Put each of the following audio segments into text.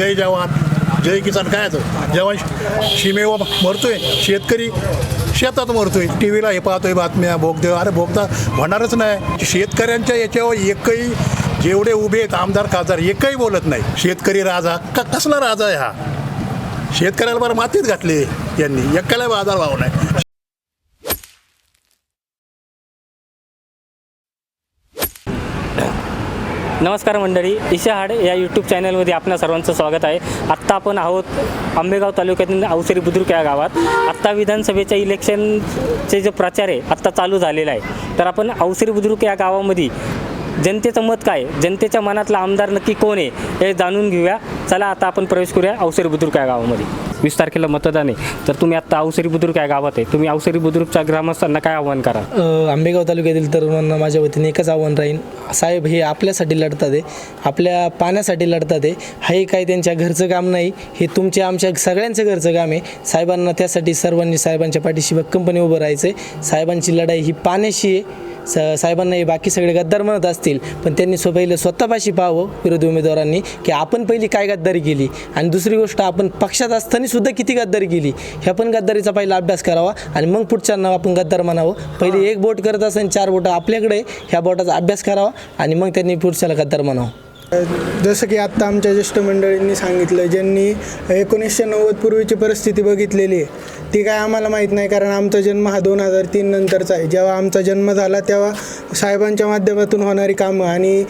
जय जवान जय किसान काय आहे जवान सीमेवर मरतोय, शेतकरी शेतात मरतोय, टी व्हीला हे पाहतोय बातम्या, बोगदे अरे बोगदा होणारच नाही. शेतकऱ्यांच्या याच्यावर एकही जेवढे उभे आहेत आमदार खासदार एकही बोलत नाही. शेतकरी राजा कसला राजा आहे हा? शेतकऱ्याला बरं मातीत घातले यांनी, एकाला बाजार भाव नाही. नमस्कार मंडळी, ईशा हाड या यूट्यूब चॅनलमध्ये आपल्या सर्वांचं स्वागत आहे. आत्ता आपण आहोत आंबेगाव तालुक्यातील अवसरी बुद्रुक या गावात. आत्ता विधानसभेच्या इलेक्शनचे जो प्रचार आहे आत्ता चालू झालेला आहे. तर आपण अवसरी बुद्रुक या गावामध्ये जनतेचं मत काय, जनतेच्या मनातला आमदार नक्की कोण आहे हे जाणून घेऊया. चला आता आपण प्रवेश करूया अवसरी बुद्रुक या गावामध्ये. 20 तारखेला मतदान आहे. तर तुम्ही आत्ता अवसरी बुद्रुक या गावात आहे, तुम्ही अवसरी बुद्रुकच्या ग्रामस्थांना काय आव्हान करा? आंबेगाव तालुक्यातील तरुणांना माझ्या वतीने एकच आव्हान राहील, साहेब हे आपल्यासाठी लढतात आहे, आपल्या पाण्यासाठी लढतात आहे. हे काही त्यांच्या घरचं काम नाही, हे तुमच्या आमच्या सगळ्यांचं घरचं काम आहे. साहेबांना त्यासाठी सर्वांनी साहेबांच्या पाठीशी भक्कमपणे उभं राहायचं आहे. साहेबांची लढाई ही पाण्याशी आहे. साहेबांना हे बाकी सगळे गद्दार म्हणत असतील, पण त्यांनी पहिलं स्वतःपाशी पाहावं विरोधी उमेदवारांनी की आपण पहिली काय गद्दारी केली, आणि दुसरी गोष्ट आपण पक्षात असताना सुद्धा किती गद्दारी केली ह्या पण गद्दारीचा पहिला अभ्यास करावा, आणि मग पुढच्यांना आपण गद्दार म्हणावं. पहिले एक बोट करत असेल 4 बोटं आपल्याकडे, ह्या बोटाचा अभ्यास करावा आणि मग त्यांनी पुढच्याला गद्दार म्हणावं. जसं की आत्ता आमच्या ज्येष्ठ मंडळींनी सांगितलं, ज्यांनी 1990 पूर्वीची परिस्थिती बघितलेली आहे ती काय आम्हाला माहीत नाही, कारण आमचा जन्म हा 2003 नंतरचा आहे. जेव्हा आमचा जन्म झाला तेव्हा साहेबांच्या माध्यमातून होणारी कामं आणि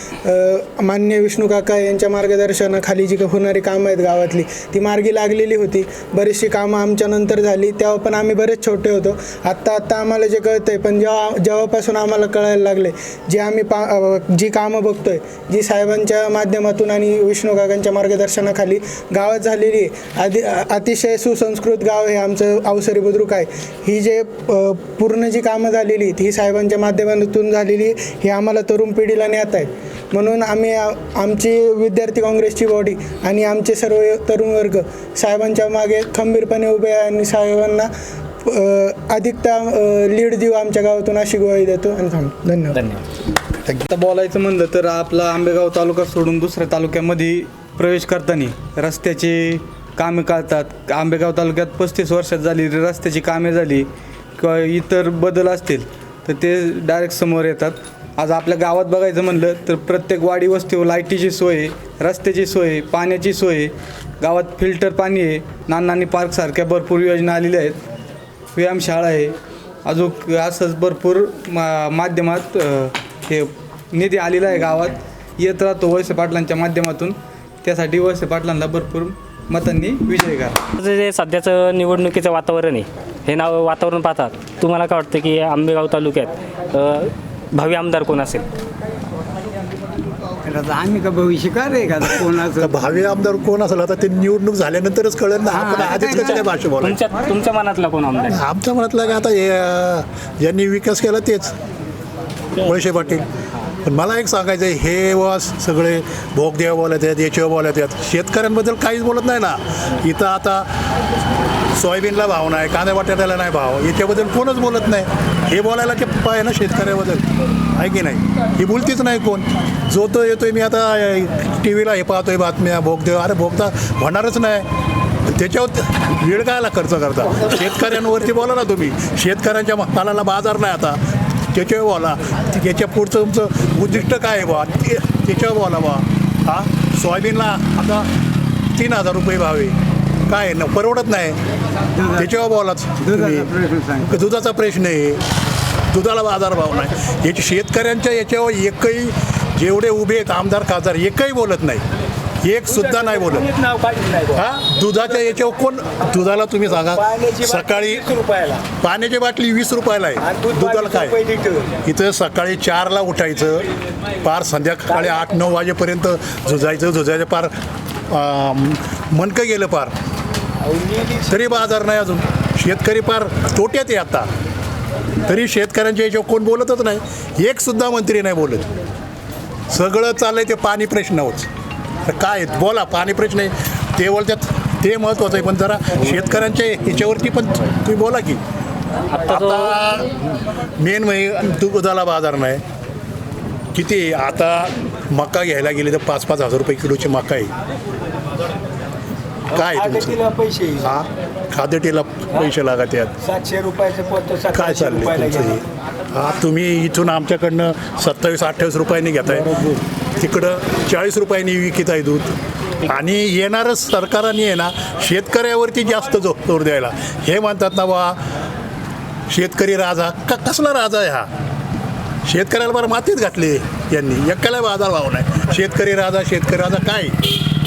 माननीय विष्णू काका यांच्या मार्गदर्शनाखाली जी होणारी कामं आहेत गावातली ती मार्गी लागलेली होती. बरीचशी कामं आमच्या नंतर झाली, तेव्हा पण आम्ही बरेच छोटे होतो. आत्ता आम्हाला जे कळतं आहे, पण जेव्हापासून आम्हाला कळायला लागले, जे आम्ही जी कामं बघतोय, जी साहेबांच्या माध्यमातून आणि विष्णू काकांच्या मार्गदर्शनाखाली गावात झालेली अतिशय सुसंस्कृत गाव हे आमचं अवसरी बुद्रुक आहे. ही जे पूर्ण जी कामं झालेली ही साहेबांच्या माध्यमातून झालेली ही आम्हाला तरुण पिढीला ज्ञात आहे. म्हणून आम्ही आमची विद्यार्थी काँग्रेसची बॉडी आणि आमचे सर्व तरुण वर्ग साहेबांच्या मागे खंबीरपणे उभे आहे आणि साहेबांना अधिकता लीड देऊ आमच्या गावातून अशी ग्वाही देतो आणि थांबतो. धन्यवाद. आता बोलायचं म्हणलं तर आपला आंबेगाव तालुका सोडून दुसऱ्या तालुक्यामध्ये प्रवेश करताना रस्त्याची कामे करतात. आंबेगाव तालुक्यात 35 वर्षात झाली रस्त्याची कामे झाली किंवा इतर बदल असतील तर ते डायरेक्ट समोर येतात. आज आपल्या गावात बघायचं म्हणलं तर प्रत्येक वाडी वस्तीवर लाईटीची सोय, रस्त्याची सोय, पाण्याची सोय, गावात फिल्टर पाणी आहे, नानी पार्कसारख्या भरपूर योजना आलेल्या आहेत, व्यायामशाळा आहे, अजून असंच भरपूर माध्यमात हे निधी आलेला आहे. गावात येत राहतो वळसे पाटलांच्या माध्यमातून, त्यासाठी वळसे पाटलांना भरपूर मतांनी विजय करा. जे सध्याचं निवडणुकीचं वातावरण आहे, हे वातावरण पाहतात तुम्हाला काय वाटतं की आंबेगाव तालुक्यात भावी आमदार कोण असेल? आम्ही का भविष्यकार आहे का कोणाचं भावी आमदार कोण असेल आता ते निवडणूक झाल्यानंतरच कळेल ना. आपण आधीच कसं काय भाषा बोला. तुमच्या मनातला कोण आमदार? आमच्या मनातलं काय आता यांनी विकास केला तेच वळसे पाटील. पण मला एक सांगायचं आहे, हे व सगळे भोगदेव बोलत आहेत, याच्यावर बोलत आहेत, शेतकऱ्यांबद्दल काहीच बोलत नाही ना. इथं आता सोयाबीनला भाव नाही, कांद्या बटाट्याला नाही भाव, याच्याबद्दल कोणच बोलत नाही. हे बोलायला की आहे ना शेतकऱ्याबद्दल, आहे की नाही? ही बोलतीच नाही कोण. जो तो येतोय, मी आता टी व्हीला हे पाहतोय बातम्या, भोगदेव अरे भोगता होणारच नाही. त्याच्यावर वेळ कायला खर्च करता? शेतकऱ्यांवरती बोला ना तुम्ही. शेतकऱ्यांच्या मालाला बाजार नाही आता, त्याच्यावर बोला. त्याच्या पुढचं तुमचं उद्दिष्ट काय आहे बा, त्याच्यावर बोला बा. हा सोयाबीनला आता 3000 रुपये भाव आहे, काय आहे ना, परवडत नाही, त्याच्यावर बोलाच तुम्ही. दुधाचा प्रश्न आहे, दुधाला बाजारभाव नाही. याची शेतकऱ्यांच्या याच्यावर एकही जेवढे उभे आहेत आमदार खासदार एकही बोलत नाही, एक सुद्धा नाही बोलत. हा दुधाच्या याच्यावर कोण? दुधाला तुम्ही सांगा, सकाळी पाण्याची बाटली 20 रुपयाला आहे, दुधाला काय? इथं सकाळी 4ला उठायचं, पार संध्याकाळी 8-9 वाजेपर्यंत झुजायचं पार मनकं गेलं पार, तरी बाजार नाही अजून. शेतकरी पार तोट्यात आहे आता, तरी शेतकऱ्यांच्या याच्यावर कोण बोलतच नाही, एक सुद्धा मंत्री नाही बोलत. सगळं चाललंय ते पाणी प्रश्न होच. तर काय बोला, पाणी प्रश्न आहे ते बोलतात, ते महत्त्वाचं आहे. पण जरा शेतकऱ्यांच्या याच्यावरती पण तुम्ही बोला की. आता मेन म्हणजे दुधाला बाजार नाही. किती आता मका घ्यायला गेले तर 5-5 हजार रुपये किलोची मका आहे. काय तुमचं पैसे हा खाद्यटीला पैसे लागत आहेत 700 रुपयाचं पोत काय चाललंय तुमचं हे? हा तुम्ही इथून आमच्याकडनं 27-28 रुपयांनी घेताय तिकडं 40 रुपयांनी विकत आहे दूध आणि येणारच सरकारने आहे ना शेतकऱ्यावरती जास्त जोर द्यायला हे म्हणतात ना बा शेतकरी राजा कसला राजा आहे हा शेतकऱ्याला बरं मातीत घातली यांनी एकाला बाजार भाव नाही शेतकरी राजा काय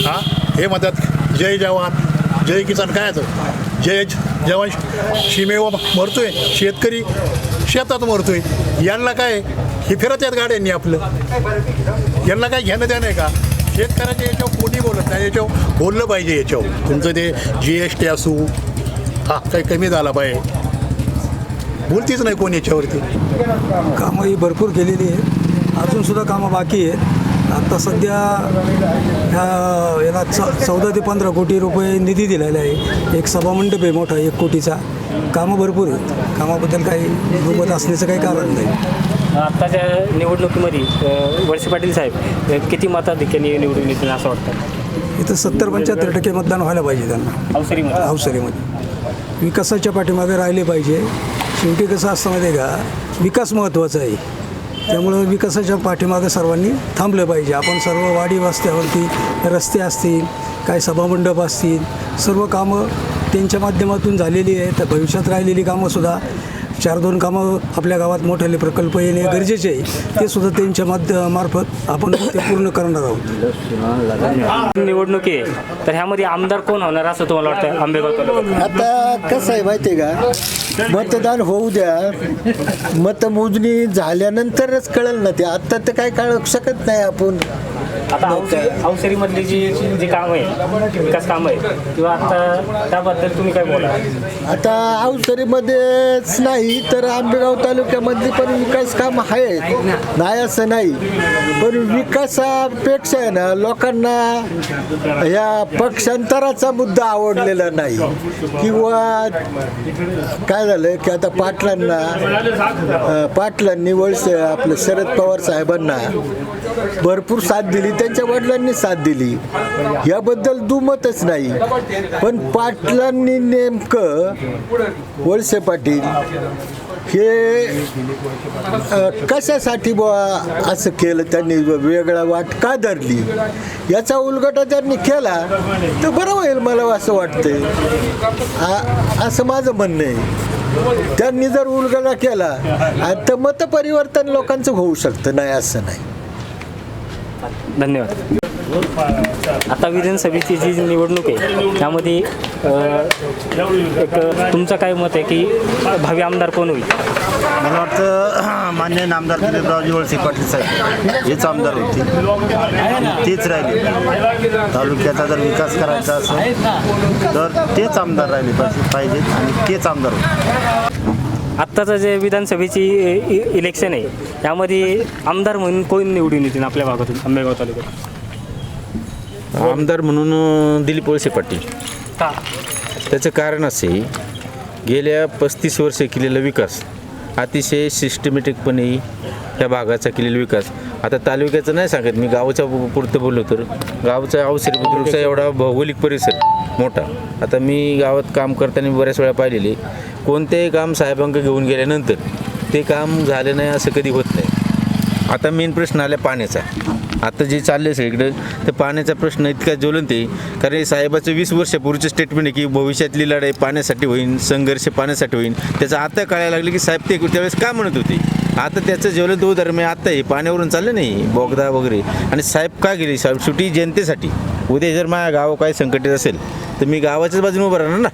हा हे म्हणतात जय जवान जय किसान काय आहे जय जवान सीमेवर मरतोय शेतकरी शेतात मरतोय यांना काय हे फिरत आहेत गाड्यांनी आपलं यांना काय घेणं द्या नाही का शेतकऱ्याच्या याच्यावर कोणी बोलत नाही याच्यावर बोललं पाहिजे याच्यावर तुमचं ते GST असू हा काही कमी झाला पाहिजे बोलतीच नाही कोण याच्यावरती कामं ही भरपूर केलेली आहे अजूनसुद्धा कामं बाकी आहेत आत्ता सध्या याला 14 ते 15 कोटी रुपये निधी दिलेला आहे एक सभामंडप आहे मोठा 1 कोटीचा कामं भरपूर आहेत कामाबद्दल काही दुमत असण्याचं काही कारण नाही आत्ताच्या निवडणुकीमध्ये वळसे पाटील साहेब किती मताधिक्याने निवडून येतील असं वाटतं इथं 70-75% मतदान व्हायला पाहिजे त्यांना अवसरीमध्ये अवसरीमध्ये विकासाच्या पाठीमागे राहिले पाहिजे शेवटी कसं असतं माहिती आहे का विकास महत्त्वाचा आहे त्यामुळं विकासाच्या पाठीमागे सर्वांनी थांबलं पाहिजे आपण सर्व वाडी वस्त्यावरती रस्ते असतील काय सभामंडप असतील सर्व कामं त्यांच्या माध्यमातून झालेली आहेत तर भविष्यात राहिलेली कामंसुद्धा 4-2 कामं आपल्या गावात मोठे प्रकल्प येणे गरजेचे आहे ते सुद्धा त्यांच्या मार्फत आपण ते पूर्ण करणार आहोत निवडणूक आहे तर ह्यामध्ये आमदार कोण होणार असं तुम्हाला वाटतं आंबेगाव तालुक्यात आता कसं आहे माहिती आहे का मतदान होऊ द्या मतमोजणी झाल्यानंतरच कळेल ना ते आत्ता तर काय कळू शकत नाही आपण आता अवसरीमधली जी कामं आहे विकास कामं आहे किंवा आता त्याबद्दल तुम्ही काय बोला आता अवसरीमध्येच नाही तर आंबेगाव तालुक्यामधली पण विकास काम आहेत नाही असं नाही पण विकासापेक्षा आहे ना लोकांना या पक्षांतराचा मुद्दा आवडलेला नाही किंवा काय झालं की आता पाटलांनी वळसे आपलं शरद पवार साहेबांना भरपूर साथ दिली त्यांच्या वडिलांनी साथ दिली याबद्दल दुमतच नाही पण पाटलांनी नेमकं वळसे पाटील हे कशासाठी बुवा असं केलं त्यांनी वेगळा वाट का धरली याचा उलगडा त्यांनी केला तर बरं होईल मला असं वाटतंय असं माझं म्हणणं आहे त्यांनी जर उलगडा केला तर मतपरिवर्तन लोकांचं होऊ शकतं नाही असं नाही धन्यवाद आता विधानसभेची जी निवडणूक आहे त्यामध्ये एक तुमचं काय मत आहे की भावी आमदार कोण होईल मला वाटतं मान्य नामदार दिलीपरावजी वळसे पाटील साहेब हेच आमदार होते तेच राहिले तालुक्याचा जर विकास करायचा असेल तर तेच आमदार राहिले पाहिजेत आणि तेच आमदार होते आत्ताचं जे विधानसभेची इलेक्शन आहे त्यामध्ये आमदार म्हणून कोण निवडून येतील आपल्या भागातून आंबेगाव तालुक्यात आमदार म्हणून दिलीप वळसे पाटील का त्याचं कारण असे गेल्या 35 वर्षे केलेला विकास अतिशय सिस्टमॅटिकपणे ह्या भागाचा केलेला विकास आता तालुक्याचं नाही सांगत मी गावाच्या पुरतं बोललो तर गावचा अवसरी बुद्रुकचा एवढा भौगोलिक परिसर मोठा आता मी गावात काम करताना बऱ्याच वेळा पाहिलेले कोणतेही काम साहेबांक घेऊन गेल्यानंतर ते काम झालं नाही असं कधी होत नाही आता मेन प्रश्न आला पाण्याचा आता जे चालले सगळीकडं तर पाण्याचा प्रश्न इतका ज्वलंत आहे कारण हे साहेबाचं 20 वर्षापूर्वीचं स्टेटमेंट आहे की भविष्यातली लढाई पाण्यासाठी होईल संघर्ष पाण्यासाठी होईल त्याचं आता कळायला लागलं की साहेब ते त्यावेळेस का म्हणत होते आता त्याचं ज्वलंत उदाहरण आता हे पाण्यावरून चाललं नाही बोगदा वगैरे आणि साहेब का गेले साहेब शेवटी जनतेसाठी उद्या जर माझ्या गाव काय संकटित असेल तर मी गावाच्याच बाजूने उभं राहणार ना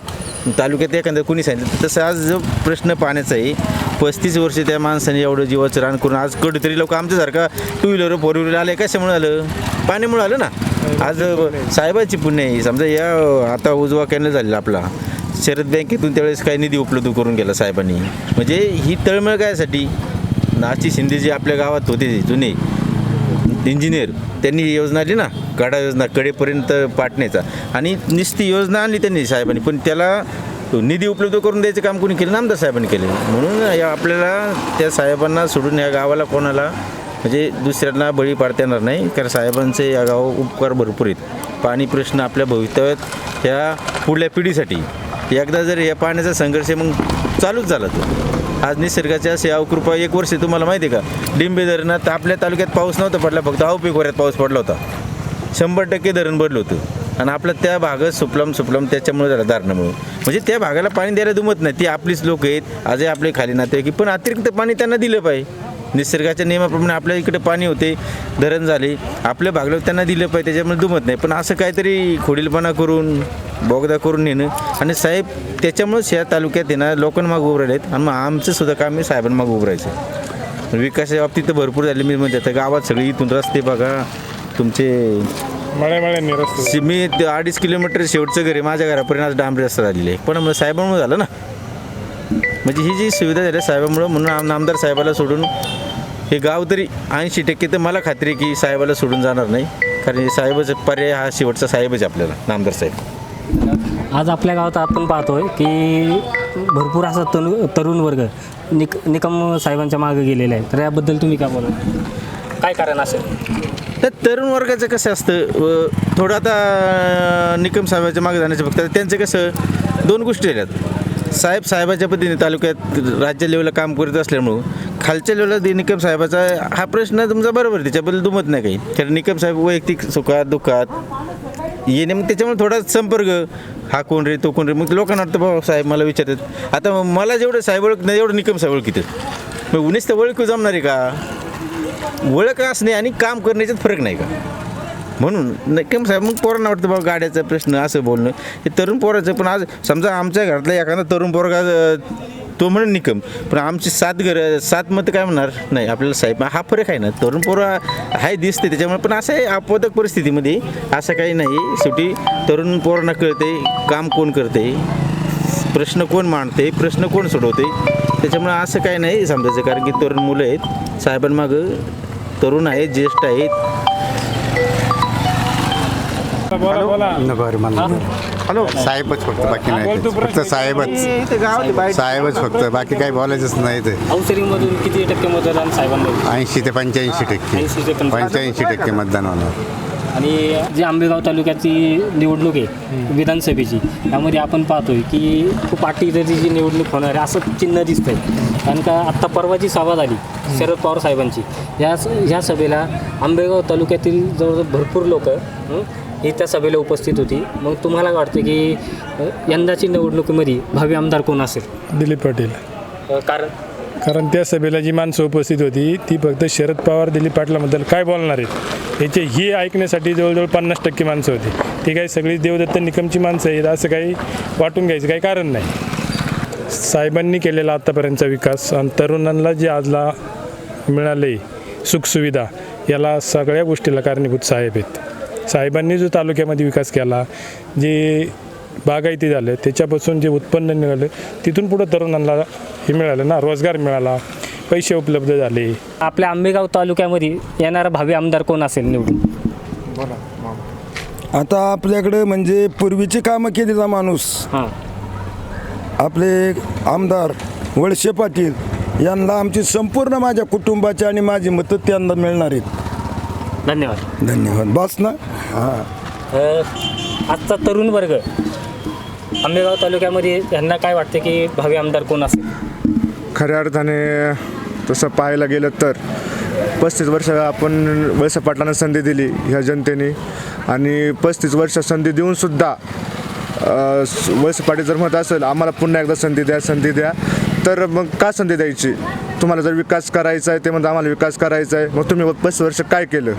तालुक्यात एखादं कोणी सांगितलं तसं आज जो प्रश्न पाण्याचा आहे 35 वर्ष त्या माणसाने एवढं जीवाचं रान करून आज कधीतरी लोक आमच्यासारखा 2 व्हीलर 4 व्हीलर आले कशामुळे आलं पाण्यामुळे आलं ना आज साहेबाची पुण्य आहे समजा या आता उजवा कॅनल झालेला आपला शरद बँकेतून त्यावेळेस काही निधी उपलब्ध करून गेला साहेबांनी म्हणजे ही तळमळ कायसाठी नाची शिंदे जे आपल्या गावात होते जुने इंजिनियर त्यांनी योजना आली ना गाडा योजना कडेपर्यंत पाटण्याचा आणि निस्ती योजना आणली त्यांनी साहेबांनी पण त्याला निधी उपलब्ध करून द्यायचं काम कोणी केलं आमदार साहेबांनी केलं म्हणून आपल्याला त्या साहेबांना सोडून या गावाला कोणाला म्हणजे दुसऱ्यांना बळी पाडता येणार नाही कारण साहेबांचे या गाव उपकार भरपूर आहेत पाणी प्रश्न आपल्या भवितव्यात ह्या पुढल्या पिढीसाठी. एकदा जर या पाण्याचा संघर्ष मग चालूच झाला तो. आज निसर्गाची अशी अवकृपा. एक वर्ष तुम्हाला माहिती आहे का, डिंबे धरणात आपल्या तालुक्यात पाऊस नव्हता पडला, फक्त अवपीक पाऊस पडला होता. 100% धरण भरलं होतं आणि आपलं त्या भागात सुफलाम त्याच्यामुळे झाला धारणामुळे. म्हणजे त्या भागाला पाणी द्यायला दुमत नाही. ती आपलीच लोक आहेत, आजही आपले खाली नाते की, पण अतिरिक्त पाणी त्यांना दिलं पाहिजे. निसर्गाच्या नियमाप्रमाणे आपल्या इकडे पाणी होते, धरण झाले, आपल्या भागला त्यांना दिलं पाहिजे, त्याच्यामुळे दुमत नाही. पण असं काहीतरी खोडीलपणा करून बोगदा करून नेणं. आणि साहेब त्याच्यामुळेच या तालुक्यात येणार लोकांना मागं उभं राहिलेत आणि मग आमचं सुद्धा काम आहे साहेबांना मागं उभं राहायचं. विकासाच्या बाबतीत तर भरपूर झाले. मी म्हणजे आता गावात सगळे इथून रस्ते बघा तुमचे मी 2.5 किलोमीटर शेवटचं घर आहे, माझ्या घरापर्यंत आज डांबरी रस्ता झालेले आहे. पण मग साहेबांमुळे झालं ना. म्हणजे ही जी सुविधा झाली साहेबांमुळं, म्हणून आमदार साहेबाला सोडून हे गाव तरी 80% तर मला खात्री आहे की साहेबाला सोडून जाणार नाही. कारण साहेबच पर्याय हा शेवटचा साहेबच आपल्याला, नामदार साहेब. आज आपल्या गावात आपण पाहतोय की भरपूर असा तरुण वर्ग निकम साहेबांच्या मागे गेलेला आहे. तर याबद्दल तुम्ही काय बोला, काय कारण असेल? तर तरुण वर्गाचं कसं असतं, थोडं आता निकम साहेबाच्या मागे जाण्याचं बघतात. त्यांचं कसं 2 गोष्टी आल्यात. साहेबाच्या पद्धतीने तालुक्यात राज्य लेवलला काम करत असल्यामुळं खालच्या लेवलला निकम साहेबाचा हा प्रश्न तुमचा बरोबर, त्याच्याबद्दल दुमत नाही काही. कारण निकम साहेब वैयक्तिक सुखात दुःखात येणे, मग त्याच्यामुळे थोडा संपर्क, हा कोण रे तो कोण रे, मग लोकांना वाटतं बाबा साहेब मला विचारतात. आता मला जेवढं साहेब ओळख नाही एवढं निकम साहेब ओळखीतात. मग उन्हीच तर ओळखू जमणार आहे का? ओळख असणे आणि काम करण्याच्यात फरक नाही का? म्हणून निकम साहेब मग पोरांना वाटतं बाबा गाड्याचा प्रश्न असं बोलणं हे तरुण पोराचं. पण आज समजा आमच्या घरातला एखादा तरुण पोरगा तो म्हणून निकम, पण आमची 7 मतं काय म्हणणार नाही आपल्याला साहेब. हा फरक आहे ना, तरुण पोरं हाय दिसते त्याच्यामुळे. पण असं आहे आपवादक परिस्थितीमध्ये असं काही नाही. शेवटी तरुण पोरांना कळते काम कोण करते, प्रश्न कोण मांडते, प्रश्न कोण सोडवते. त्याच्यामुळे असं काही नाही समजायचं. कारण की तरुण मुलं आहेत साहेबांमागं, तरुण आहेत, ज्येष्ठ आहेत. हॅलो साहेबच फक्त, बाकी नाही. फक्त साहेबच फक्त, बाकी काही बोलायचंच नाही. ते अवसरीमधून किती टक्के मतदान साहेबांना? 80 ते 85%. 85% मतदान होणार. आणि जी आंबेगाव तालुक्याची निवडणूक आहे विधानसभेची, त्यामध्ये आपण पाहतोय की खूप पाटीदारीची निवडणूक होणार आहे असं चिन्ह दिसतंय. कारण का आत्ता परवाची सभा झाली शरद पवार साहेबांची, ह्या सभेला आंबेगाव तालुक्यातील जवळजवळ भरपूर लोक ही त्या सभेला उपस्थित होती. मग तुम्हाला वाटते की यंदाची निवडणुकीमध्ये भावी आमदार कोण असेल? दिलीप पाटील. कारण त्या सभेला जी माणसं उपस्थित होती ती फक्त शरद पवार दिलीप पाटलाबद्दल काय बोलणार आहेत याचे ही ऐकण्यासाठी जवळजवळ 50% माणसं होती. ती काही सगळी देवदत्त निकमची माणसं आहेत असं काही वाटून घ्यायचं काही कारण नाही. साहेबांनी केलेला आत्तापर्यंतचा विकास आणि तरुणांना जे आजला मिळाले सुखसुविधा, याला सगळ्या गोष्टीला कारणीभूत साहेब आहेत. साहेबांनी जो तालुक्यामध्ये विकास केला, जे बागायती झालं, त्याच्यापासून जे उत्पन्न निघालं, तिथून पुढं तरुणांना हे मिळालं ना, रोजगार मिळाला, पैसे उपलब्ध झाले. आपल्या आंबेगाव तालुक्यामध्ये येणारा भावी आमदार कोण असेल निवडून? आता आपल्याकडे म्हणजे पूर्वीची कामं केलेला माणूस आपले आमदार वळसे पाटील यांना आमची संपूर्ण माझ्या कुटुंबाची आणि माझी मतं त्यांना मिळणार आहेत. धन्यवाद. बस ना. आजचा तरुण वर्ग आंबेगाव तालुक्यामध्ये यांना काय वाटते की भावी आमदार कोण असेल? खऱ्या अर्थाने तसं पाहायला गेलं तर 35 वर्ष आपण वळसे पाटलांना संधी दिली ह्या जनतेने, आणि 35 वर्ष संधी देऊनसुद्धा वळसे पाटील जर म्हणत असेल आम्हाला पुन्हा एकदा संधी द्या, तर मग का संधी द्यायची? तुम्हाला जर विकास करायचा आहे ते म्हणतात आम्हाला विकास करायचा आहे, मग तुम्ही 35 वर्ष काय केलं?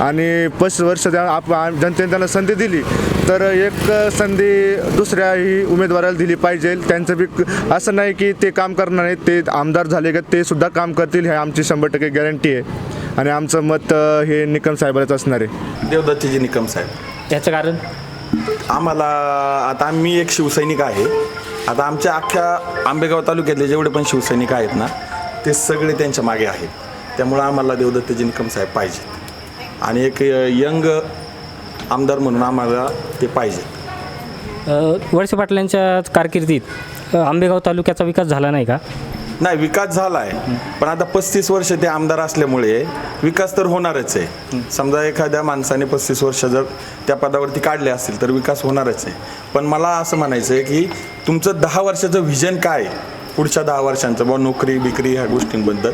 आणि 35 वर्ष जनतेने त्यांना संधी दिली तर एक संधी दुसऱ्याही उमेदवाराला दिली पाहिजे. त्यांचं बी असं नाही की ते काम करणार नाहीत, ते आमदार झाले का ते सुद्धा काम करतील, हे आमची 100% गॅरंटी आहे. आणि आमचं मत हे निकम साहेबालाच असणार आहे, देवदत्तजी निकम साहेब. त्याचं कारण आम्हाला आता आम्ही एक शिवसैनिक आहे. आता आमच्या अख्ख्या आंबेगाव तालुक्यातले जेवढे पण शिवसैनिक आहेत ना ते सगळे त्यांच्या मागे आहेत. त्यामुळं आम्हाला देवदत्तजी निकम साहेब पाहिजेत आणि एक यंग आमदार म्हणून आम्हाला ते पाहिजे. वळसे पाटलांच्या कारकिर्दीत आंबेगाव तालुक्याचा विकास झाला नाही का? नाही, विकास झाला आहे, पण आता 35 वर्ष ते आमदार असल्यामुळे विकास तर होणारच आहे. समजा एखाद्या माणसाने 35 वर्ष जर त्या पदावरती काढले असतील तर विकास होणारच आहे. पण मला असं म्हणायचं आहे की तुमचं 10 वर्षाचं व्हिजन काय आहे, पुढच्या 10 वर्षांचं, बुवा नोकरी बिकरी ह्या गोष्टींबद्दल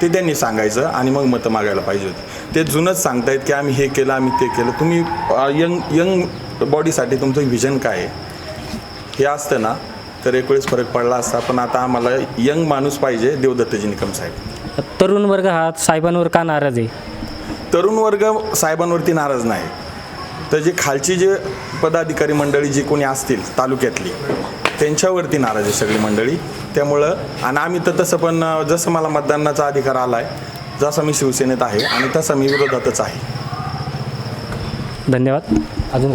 ते त्यांनी सांगायचं आणि मग मतं मागायला पाहिजे होती. ते जुनंच सांगतायत की आम्ही हे केलं, आम्ही ते केलं. तुम्ही यंग बॉडीसाठी तुमचं व्हिजन काय आहे हे असतं ना तर एक वेळेस फरक पडला असता. पण आता आम्हाला यंग माणूस पाहिजे, देवदत्तजी निकम साहेब. तरुण वर्ग हा साहेबांवर का नाराज आहे? तरुण वर्ग साहेबांवरती नाराज नाही, तर जे खालची जे पदाधिकारी मंडळी जी कोणी असतील तालुक्यातली त्यांच्यावरती नाराज आहे सगळी मंडळी. त्यामुळं आणि आम्ही तर तसं पण जसं मला मतदानाचा अधिकार आला आहे, जसा मी शिवसेनेत आहे आणि तसा मी विरोधातच आहे. धन्यवाद. अजून